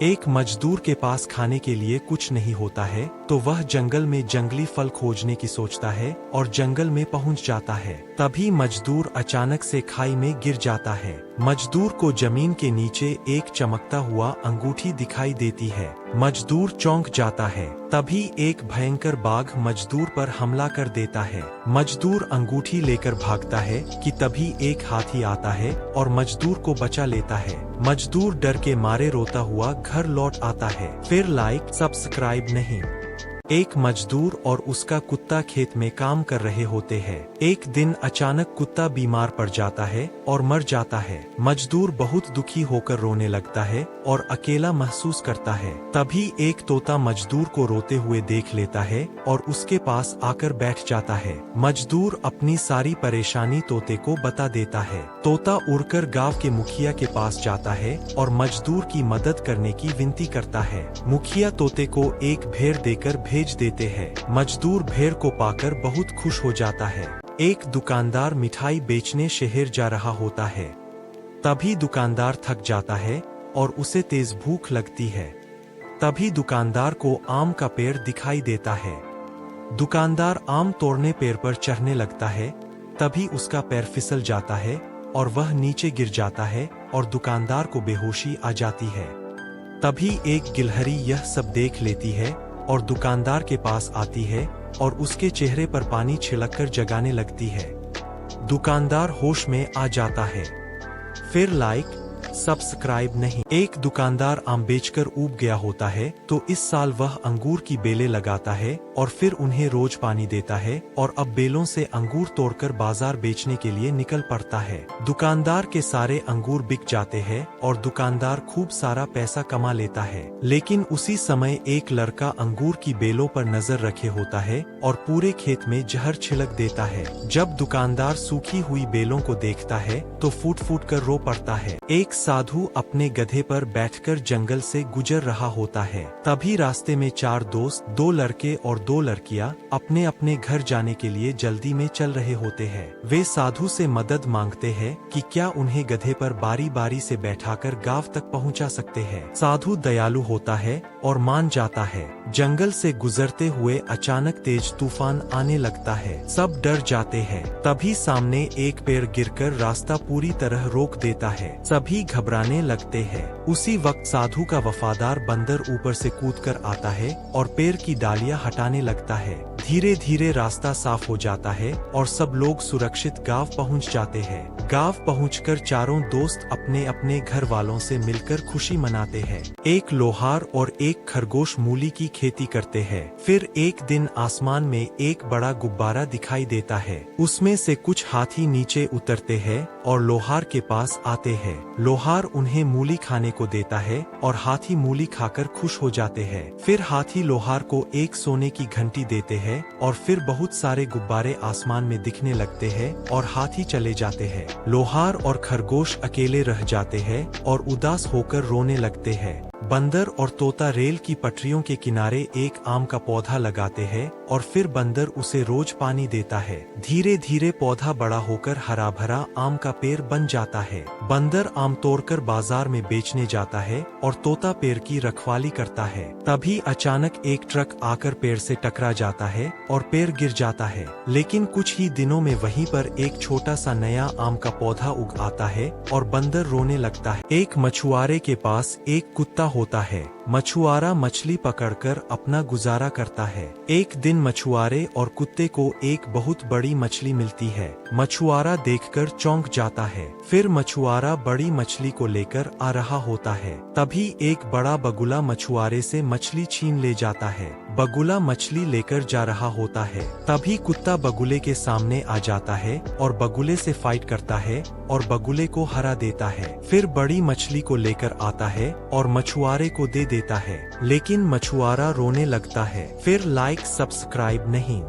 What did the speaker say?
एक मजदूर के पास खाने के लिए कुछ नहीं होता है तो वह जंगल में जंगली फल खोजने की सोचता है और जंगल में पहुंच जाता है। तभी मजदूर अचानक से खाई में गिर जाता है। मजदूर को जमीन के नीचे एक चमकता हुआ अंगूठी दिखाई देती है। मजदूर चौंक जाता है। तभी एक भयंकर बाघ मजदूर पर हमला कर देता है। मजदूर अंगूठी लेकर भागता है कि तभी एक हाथी आता है और मजदूर को बचा लेता है। मजदूर डर के मारे रोता हुआ घर लौट आता है। फिर लाइक सब्सक्राइब नहीं। एक मजदूर और उसका कुत्ता खेत में काम कर रहे होते हैं। एक दिन अचानक कुत्ता बीमार पड़ जाता है और मर जाता है। मजदूर बहुत दुखी होकर रोने लगता है और अकेला महसूस करता है। तभी एक तोता मजदूर को रोते हुए देख लेता है और उसके पास आकर बैठ जाता है। मजदूर अपनी सारी परेशानी तोते को बता देता है। तोता उड़कर गांव के मुखिया के पास जाता है और मजदूर की मदद करने की विनती करता है। मुखिया तोते को एक भेड़ देकर भेज देते हैं। मजदूर भेड़ को पाकर बहुत खुश हो जाता है। एक दुकानदार मिठाई बेचने शहर जा रहा होता है। तभी दुकानदार थक जाता है और उसे तेज भूख लगती है। तभी दुकानदार को आम का पेड़ दिखाई देता है। दुकानदार आम तोड़ने पेड़ पर चढ़ने लगता है। तभी उसका पैर फिसल जाता है और वह नीचे गिर जाता है और दुकानदार को बेहोशी आ जाती है। तभी एक गिलहरी यह सब देख लेती है और दुकानदार के पास आती है और उसके चेहरे पर पानी छिड़ककर जगाने लगती है। दुकानदार होश में आ जाता है। फिर लाइक सब्सक्राइब नहीं। एक दुकानदार आम बेचकर ऊब गया होता है तो इस साल वह अंगूर की बेलें लगाता है और फिर उन्हें रोज पानी देता है और अब बेलों से अंगूर तोड़कर बाजार बेचने के लिए निकल पड़ता है। दुकानदार के सारे अंगूर बिक जाते हैं और दुकानदार खूब सारा पैसा कमा लेता है। लेकिन उसी समय एक लड़का अंगूर की बेलों पर नजर रखे होता है और पूरे खेत में जहर छिड़क देता है। जब दुकानदार सूखी हुई बेलों को देखता है तो फूट फूट कर रो पड़ता है। एक साधु अपने गधे पर बैठकर जंगल से गुजर रहा होता है। तभी रास्ते में चार दोस्त, दो लड़के और दो लड़कियां अपने अपने घर जाने के लिए जल्दी में चल रहे होते हैं। वे साधु से मदद मांगते हैं कि क्या उन्हें गधे पर बारी बारी से बैठाकर गांव तक पहुंचा सकते हैं। साधु दयालु होता है और मान जाता है। जंगल से गुजरते हुए अचानक तेज तूफान आने लगता है। सब डर जाते हैं। तभी सामने एक पेड़ गिरकर रास्ता पूरी तरह रोक देता है। सभी घबराने लगते हैं। उसी वक्त साधु का वफादार बंदर ऊपर से कूदकर आता है और पेड़ की डालियां हटाने लगता है। धीरे धीरे रास्ता साफ हो जाता है और सब लोग सुरक्षित गांव पहुंच जाते हैं। गांव पहुंचकर चारों दोस्त अपने अपने घर वालों से मिलकर खुशी मनाते हैं। एक लोहार और एक खरगोश मूली की खेती करते हैं। फिर एक दिन आसमान में एक बड़ा गुब्बारा दिखाई देता है। उसमें से कुछ हाथी नीचे उतरते हैं और लोहार के पास आते हैं। लोहार उन्हें मूली खाने को देता है और हाथी मूली खाकर खुश हो जाते हैं। फिर हाथी लोहार को एक सोने की घंटी देते हैं और फिर बहुत सारे गुब्बारे आसमान में दिखने लगते हैं और हाथी चले जाते हैं। लोहार और खरगोश अकेले रह जाते हैं और उदास होकर रोने लगते हैं। बंदर और तोता रेल की पटरियों के किनारे एक आम का पौधा लगाते हैं और फिर बंदर उसे रोज पानी देता है। धीरे धीरे पौधा बड़ा होकर हरा भरा आम का पेड़ बन जाता है। बंदर आम तोड़कर बाजार में बेचने जाता है और तोता पेड़ की रखवाली करता है। तभी अचानक एक ट्रक आकर पेड़ से टकरा जाता है और पेड़ गिर जाता है। लेकिन कुछ ही दिनों में वहीं पर एक छोटा सा नया आम का पौधा उग आता है और बंदर रोने लगता है। एक मछुआरे के पास एक कुत्ता होता है। मछुआरा मछली पकड़कर अपना गुजारा करता है। एक दिन मछुआरे और कुत्ते को एक बहुत बड़ी मछली मिलती है। मछुआरा देखकर चौंक जाता है। फिर मछुआरा बड़ी मछली को लेकर आ रहा होता है। तभी एक बड़ा बगुला मछुआरे से मछली छीन ले जाता है। बगुला मछली लेकर जा रहा होता है। तभी कुत्ता बगुले के सामने आ जाता है और बगुले से फाइट करता है और बगुले को हरा देता है। फिर बड़ी मछली को लेकर आता है और मछुआरे को दे देता है। लेकिन मछुआरा रोने लगता है। फिर लाइक सब्सक्राइब नहीं।